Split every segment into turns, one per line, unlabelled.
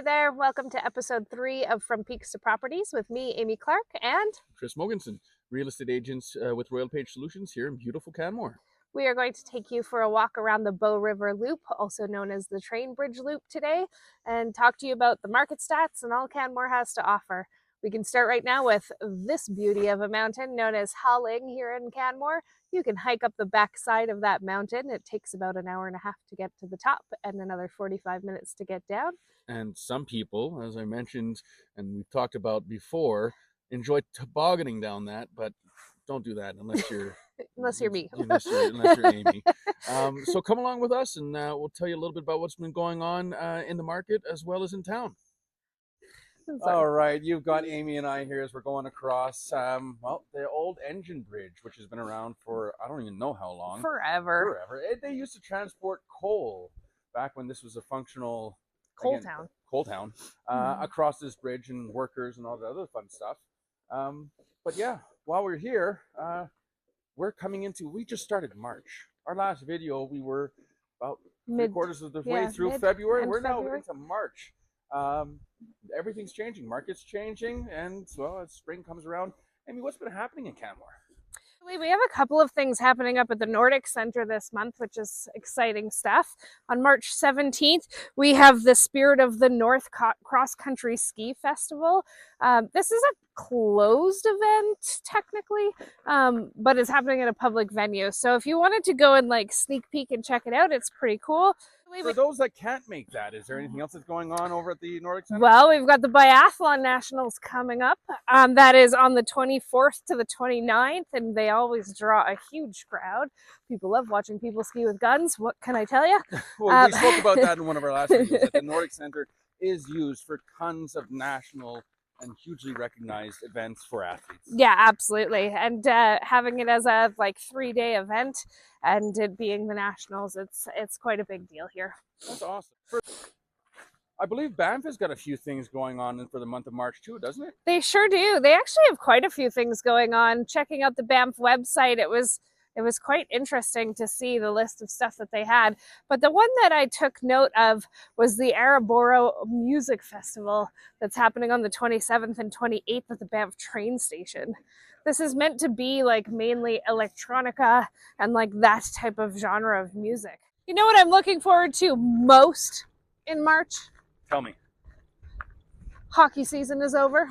there, welcome to episode 3 of From Peaks to Properties with me, Amy Clark, and
Chris Mogensen, real estate agents with Royal Page Solutions here in beautiful Canmore.
we are going to take you for a walk around the Bow River Loop, also known as the Train Bridge Loop today, and talk to you about the market stats and all Canmore has to offer. We can start right now with this beauty of a mountain known as Halling here in Canmore. You can hike up the backside of that mountain. It takes about an hour and a half to get to the top and another 45 minutes to get down.
And some people, as I mentioned and we've talked about before, enjoy tobogganing down that, but don't do that unless you're
unless you're me.
unless you're Amy. So come along with us, and we'll tell you a little bit about what's been going on in the market as well as in town.
All right, you've got Amy and I here as we're going across, the old engine bridge, which has been around for, I don't even know how long.
Forever.
They used to transport coal back when this was a functional
coal town
across this bridge, and workers and all the other fun stuff. But yeah, while we're here, we just started March. Our last video, we were about three-quarters of the way through February. We're now into March. Everything's changing, market's changing, and well, as spring comes around, Amy, what's been happening in Canmore?
We have a couple of things happening up at the Nordic Center this month, which is exciting stuff. On March 17th, we have the Spirit of the North Cross Country Ski Festival. This is a closed event technically, but it's happening at a public venue. So if you wanted to go and sneak peek and check it out, it's pretty cool.
For those that can't make that, is there anything else that's going on over at the Nordic Center?
Well, we've got the Biathlon Nationals coming up. That is on the 24th to the 29th, and they always draw a huge crowd. People love watching people ski with guns. What can I tell you?
Well, we spoke about that in one of our last videos, that the Nordic Center is used for tons of national and hugely recognized events for athletes.
Yeah, absolutely. And having it as a 3-day event and it being the Nationals, it's quite a big deal here.
That's awesome. I believe Banff has got a few things going on for the month of March too, doesn't it?
They sure do. They actually have quite a few things going on. Checking out the Banff website, it was quite interesting to see the list of stuff that they had. But the one that I took note of was the Araboro Music Festival that's happening on the 27th and 28th at the Banff train station. This is meant to be mainly electronica and that type of genre of music. You know what I'm looking forward to most in March?
Tell me.
Hockey season is over.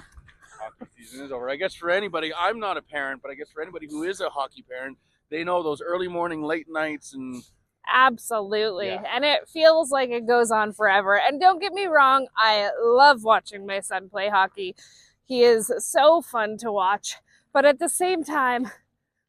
Hockey season is over. I guess for anybody, I'm not a parent, but I guess for anybody who is a hockey parent, they know those early morning, late nights, and
absolutely.
Yeah.
And it feels like it goes on forever. And don't get me wrong, I love watching my son play hockey. He is so fun to watch. But at the same time,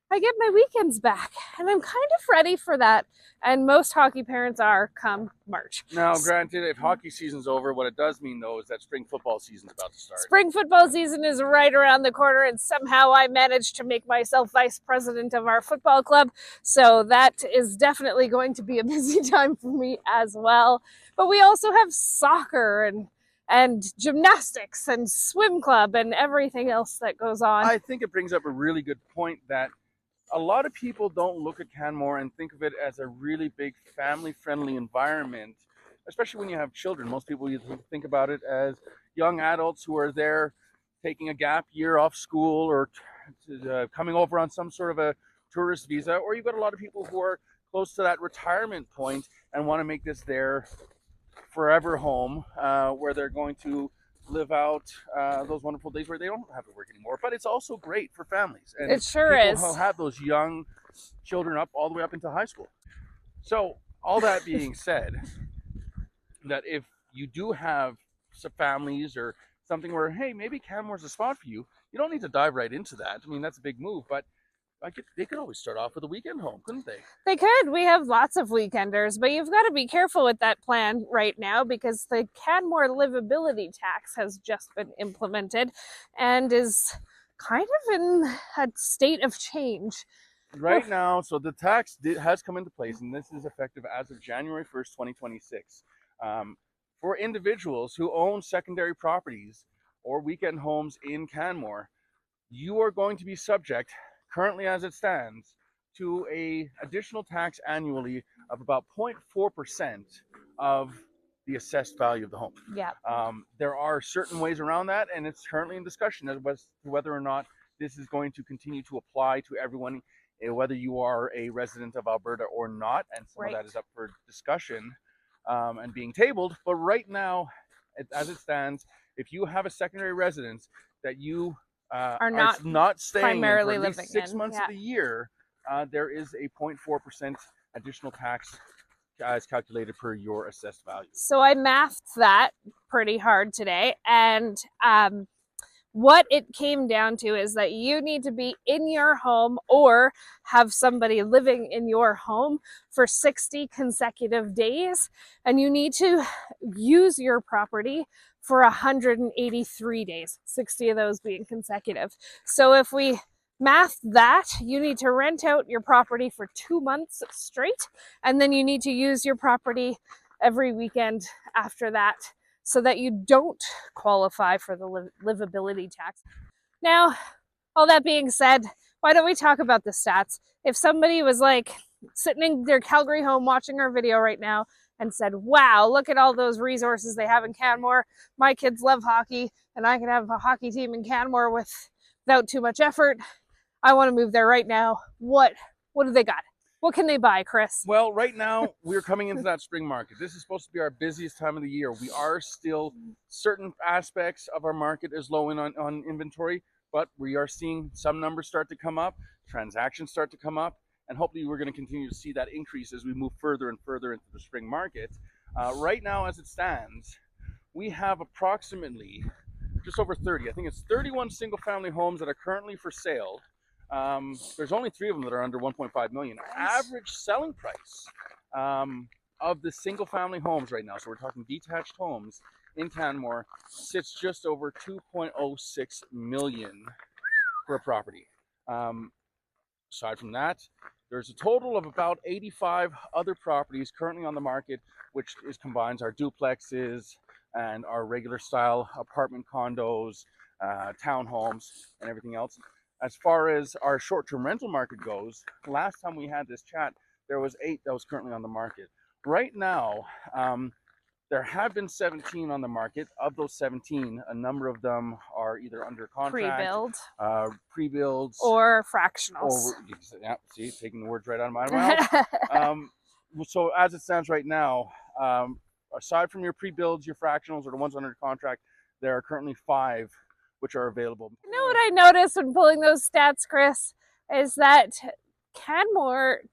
I get my weekends back, and I'm kind of ready for that. And most hockey parents are come March.
Now, granted, if hockey season's over, what it does mean, though, is that spring football season's about to start.
Spring football season is right around the corner, and somehow I managed to make myself vice president of our football club. So that is definitely going to be a busy time for me as well. But we also have soccer and gymnastics and swim club and everything else that goes on.
I think it brings up a really good point that a lot of people don't look at Canmore and think of it as a really big family-friendly environment, especially when you have children. Most people think about it as young adults who are there taking a gap year off school or coming over on some sort of a tourist visa, or you've got a lot of people who are close to that retirement point and want to make this their forever home, where they're going to live out those wonderful days where they don't have to work anymore. But it's also great for families. And
it sure is.
People who have those young children all the way up into high school. So all that being said, that if you do have some families or something where, hey, maybe Canmore's a spot for you, you don't need to dive right into that. I mean, that's a big move, but they could always start off with a weekend home, couldn't they?
They could. We have lots of weekenders, but you've got to be careful with that plan right now because the Canmore livability tax has just been implemented and is kind of in a state of change.
Right now, so the tax has come into place, and this is effective as of January 1st, 2026. For individuals who own secondary properties or weekend homes in Canmore, you are going to be subject, currently as it stands, to an additional tax annually of about 0.4% of the assessed value of the home.
Yeah.
There are certain ways around that, and it's currently in discussion as to whether or not this is going to continue to apply to everyone, whether you are a resident of Alberta or not, and some of that is up for discussion and being tabled. But right now, as it stands, if you have a secondary residence that you
are
not staying in for
primarily
at least
living
6
in,
months of the year, there is a 0.4% additional tax as calculated per your assessed value.
So I mathed that pretty hard today, and what it came down to is that you need to be in your home or have somebody living in your home for 60 consecutive days, and you need to use your property for 183 days, 60 of those being consecutive. So if we math that, you need to rent out your property for 2 months straight, and then you need to use your property every weekend after that, so that you don't qualify for the livability tax. Now, all that being said, why don't we talk about the stats? If somebody was like sitting in their Calgary home watching our video right now and said, wow, look at all those resources they have in Canmore. My kids love hockey, and I can have a hockey team in Canmore without too much effort. I want to move there right now. What do they got? What can they buy, Chris?
Well, right now, we're coming into that spring market. This is supposed to be our busiest time of the year. We are still, certain aspects of our market is low on inventory, but we are seeing some numbers start to come up, transactions start to come up, and hopefully we're going to continue to see that increase as we move further and further into the spring market. Right now, as it stands, we have approximately just over 30, I think it's 31 single-family homes that are currently for sale. There's only 3 of them that are under 1.5 million. Average selling price of the single family homes right now, so we're talking detached homes in Canmore, sits just over 2.06 million for a property. Aside from that, there's a total of about 85 other properties currently on the market, which combines our duplexes and our regular style apartment condos, townhomes, and everything else. As far as our short-term rental market goes, last time we had this chat, there was 8 that was currently on the market. Right now, there have been 17 on the market. Of those 17, a number of them are either under contract, pre-builds,
or fractionals.
Yeah, see, taking the words right out of my mouth. So as it stands right now, aside from your pre-builds, your fractionals, or the ones under contract, there are currently 5 which are available.
You know what I noticed when pulling those stats, Chris, is that Canmore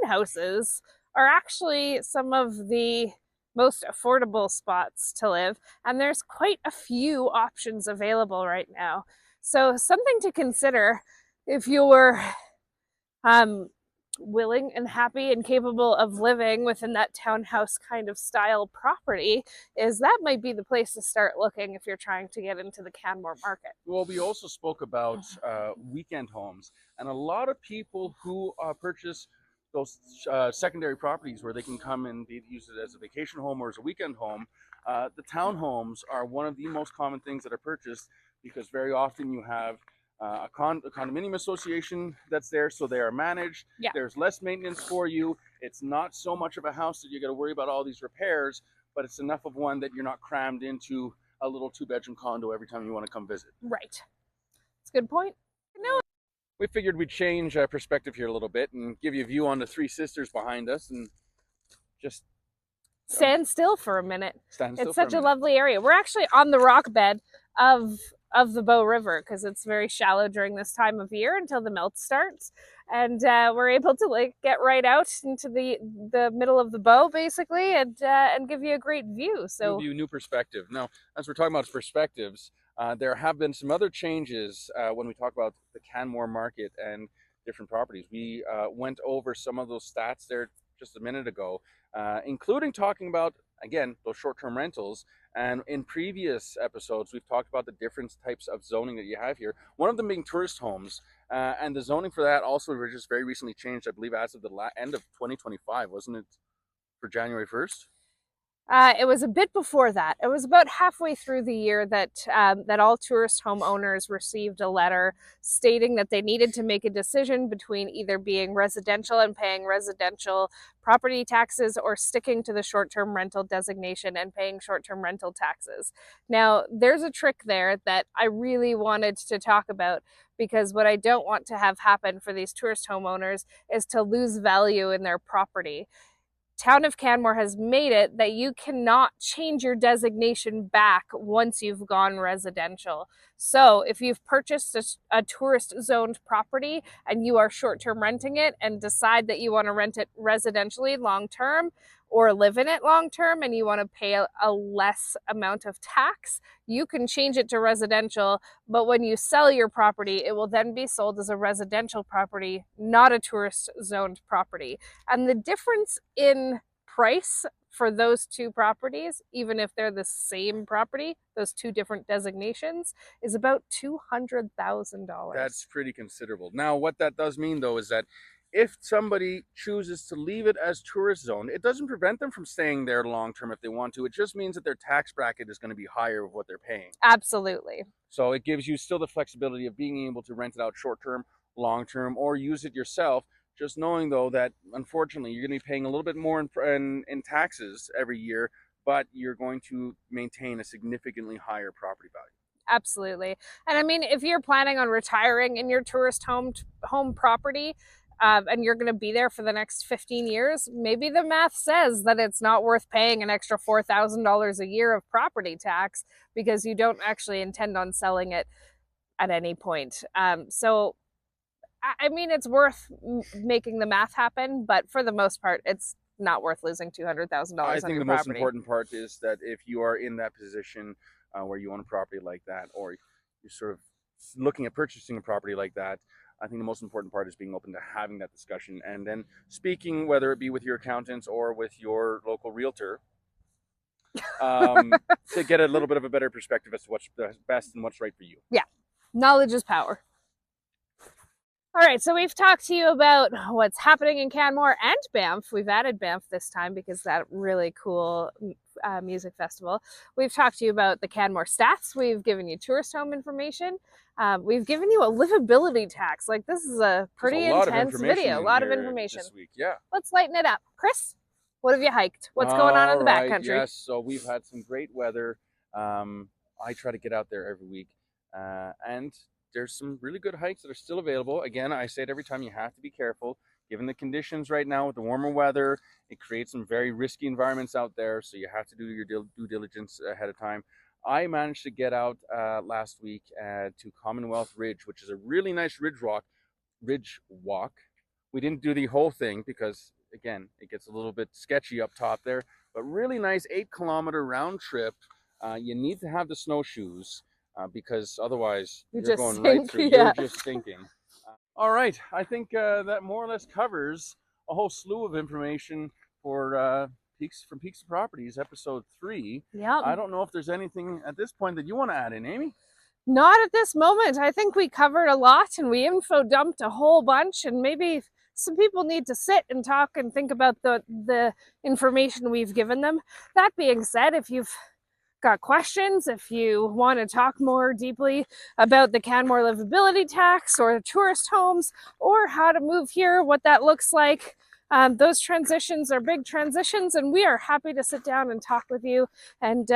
townhouses are actually some of the most affordable spots to live, and there's quite a few options available right now. So something to consider if you're willing and happy and capable of living within that townhouse kind of style property, is that might be the place to start looking if you're trying to get into the Canmore market.
Well, we also spoke about weekend homes, and a lot of people who purchase those secondary properties where they can come and use it as a vacation home or as a weekend home. The townhomes are one of the most common things that are purchased, because very often you have a condominium association that's there, so they are managed.
Yeah.
There's less maintenance for you. It's not so much of a house that you got to worry about all these repairs, but it's enough of one that you're not crammed into a little 2-bedroom condo every time you want to come visit.
Right. That's a good point. No.
We figured we'd change perspective here a little bit and give you a view on the 3 sisters behind us, and just
stand still for a minute.
It's
such a lovely area. We're actually on the rock bed of the Bow River, because it's very shallow during this time of year until the melt starts, and we're able to get right out into the middle of the Bow basically, and give you a great view. So
give you a new perspective. Now, as we're talking about perspectives, there have been some other changes when we talk about the Canmore market and different properties. We went over some of those stats there just a minute ago, including talking about, again, those short-term rentals. And in previous episodes, we've talked about the different types of zoning that you have here. One of them being tourist homes, and the zoning for that also just very recently changed, I believe, as of the end of 2025, wasn't it, for January 1st?
It was a bit before that. It was about halfway through the year that that all tourist homeowners received a letter stating that they needed to make a decision between either being residential and paying residential property taxes or sticking to the short-term rental designation and paying short-term rental taxes. Now, there's a trick there that I really wanted to talk about, because what I don't want to have happen for these tourist homeowners is to lose value in their property. Town of Canmore has made it that you cannot change your designation back once you've gone residential. So if you've purchased a tourist zoned property and you are short-term renting it and decide that you want to rent it residentially long-term or live in it long-term and you want to pay a less amount of tax, you can change it to residential. But when you sell your property, it will then be sold as a residential property, not a tourist zoned property. And the difference in price for those two properties, even if they're the same property, those two different designations, is about $200,000.
That's pretty considerable. Now, what that does mean, though, is that if somebody chooses to leave it as tourist zone, it doesn't prevent them from staying there long term if they want to. It just means that their tax bracket is going to be higher of what they're paying.
Absolutely.
So it gives you still the flexibility of being able to rent it out short term, long term, or use it yourself. Just knowing, though, that unfortunately you're going to be paying a little bit more in taxes every year, but you're going to maintain a significantly higher property value.
Absolutely. And I mean, if you're planning on retiring in your tourist home property, and you're going to be there for the next 15 years, maybe the math says that it's not worth paying an extra $4,000 a year of property tax because you don't actually intend on selling it at any point. So, I mean, it's worth making the math happen, but for the most part, it's not worth losing $200,000 on your property.
I think the most important part is that if you are in that position where you own a property like that, or you're sort of looking at purchasing a property like that, I think the most important part is being open to having that discussion and then speaking, whether it be with your accountants or with your local realtor, to get a little bit of a better perspective as to what's best and what's right for you.
Yeah, knowledge is power. All right, so we've talked to you about what's happening in Canmore and Banff. We've added Banff this time because that really cool music festival. We've talked to you about the Canmore stats. We've given you tourist home information. We've given you a livability tax. Like, this is a pretty intense video. A lot of information
this week. Yeah.
Let's lighten it up. Chris, what have you hiked? What's going on in the backcountry?
Yes, so we've had some great weather. I try to get out there every week, and there's some really good hikes that are still available. Again, I say it every time, you have to be careful. Given the conditions right now with the warmer weather, it creates some very risky environments out there, so you have to do your due diligence ahead of time. I managed to get out last week to Commonwealth Ridge, which is a really nice ridge walk. We didn't do the whole thing because, again, it gets a little bit sketchy up top there, but really nice 8-kilometer round trip. You need to have the snowshoes. Because otherwise you're going right through. Yeah. You're just sinking. All right, I think that more or less covers a whole slew of information for Peaks to Properties, episode 3.
Yeah.
I don't know if there's anything at this point that you want to add in, Amy.
Not at this moment. I think we covered a lot and we info dumped a whole bunch, and maybe some people need to sit and talk and think about the information we've given them. That being said, if you've got questions, if you want to talk more deeply about the Canmore livability tax or tourist homes or how to move here, what that looks like, those transitions are big transitions, and we are happy to sit down and talk with you and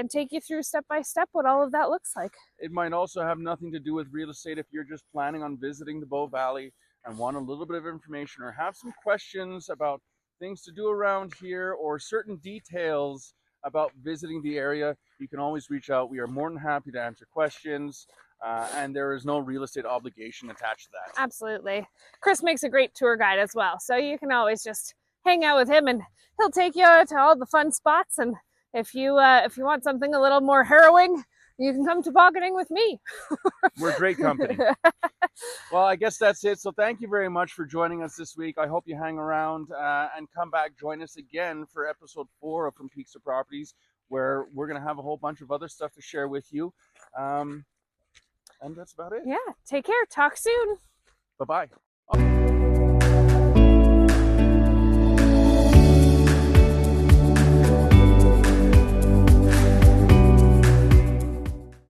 take you through step by step what all of that looks like.
It might also have nothing to do with real estate. If you're just planning on visiting the Bow Valley and want a little bit of information or have some questions about things to do around here or certain details about visiting the area, you can always reach out. We are more than happy to answer questions, and there is no real estate obligation attached to that.
Absolutely. Chris makes a great tour guide as well, so you can always just hang out with him and he'll take you to all the fun spots. And if you want something a little more harrowing, you can come tobogganing with me.
We're great company. Well, I guess that's it. So thank you very much for joining us this week. I hope you hang around and come back, join us again for episode 4 of From Peaks to Properties, where we're going to have a whole bunch of other stuff to share with you. And that's about it.
Yeah. Take care. Talk soon.
Bye-bye.